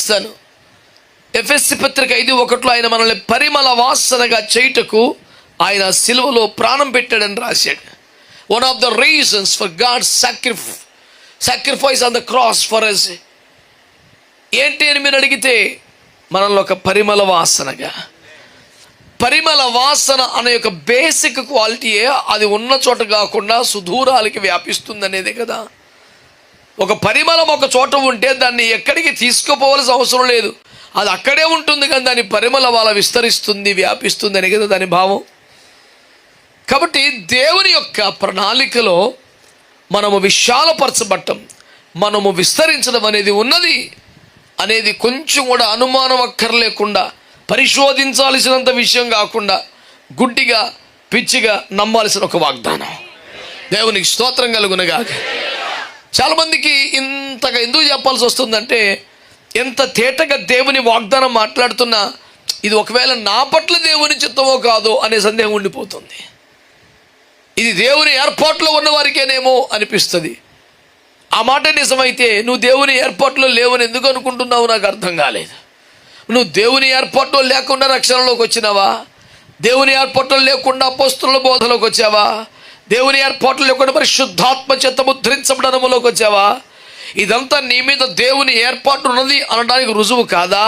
రాస్తాను. ఎఫెసీ పత్రిక 5:1 ఆయన మనల్ని పరిమళ వాసనగా చేయుటకు ఆయన సిలువలో ప్రాణం పెట్టాడని రాశాడు. One of the reasons for God's sacrifice on the cross for us ఏంటి అని మీరు అడిగితే, మనల్ని ఒక పరిమళ వాసనగా, పరిమళ వాసన అనే యొక్క బేసిక్ క్వాలిటీయే అది ఉన్న చోట కాకుండా సుదూరాలకి వ్యాపిస్తుంది అనేదే కదా. ఒక పరిమళం ఒక చోట ఉంటే దాన్ని ఎక్కడికి తీసుకుపోవాల్సిన అవసరం లేదు, అది అక్కడే ఉంటుంది, కానీ దాని పరిమళ వాళ్ళ విస్తరిస్తుంది, వ్యాపిస్తుంది అనే కదా దాని భావం. కాబట్టి దేవుని యొక్క ప్రణాళికలో మనము విశాలపరచబట్టం, మనము విస్తరించడం అనేది ఉన్నది అనేది కొంచెం కూడా అనుమానం అక్కర్లేకుండా, పరిశోధించాల్సినంత విషయం కాకుండా గుడ్డిగా పిచ్చిగా నమ్మాల్సిన ఒక వాగ్దానం. దేవునికి స్తోత్రం కలుగునగా. చాలామందికి ఇంతగా ఎందుకు చెప్పాల్సి వస్తుందంటే, ఎంత తేటగా దేవుని వాగ్దానం మాట్లాడుతున్నా ఇది ఒకవేళ నా పట్ల దేవుని చిత్తమో కాదో అనే సందేహం ఉండిపోతుంది. ఇది దేవుని ఏర్పాట్లో ఉన్న వారికేనేమో అనిపిస్తుంది. ఆ మాట నిజమైతే నువ్వు దేవుని ఏర్పాట్లో లేవని ఎందుకు అనుకుంటున్నావు నాకు అర్థం కాలేదు. నువ్వు దేవుని ఏర్పాట్లో లేకుండా రక్షణలోకి వచ్చినావా? దేవుని ఏర్పాట్లో లేకుండా అపోస్తలుల బోధలోకి వచ్చావా? దేవుని ఏర్పాట్లు లేకుండా పరిశుద్ధాత్మ చేత ముద్రించబడడంలోకి వచ్చావా? ఇదంతా నీ మీద దేవుని ఏర్పాటు ఉన్నది అనడానికి రుజువు కాదా?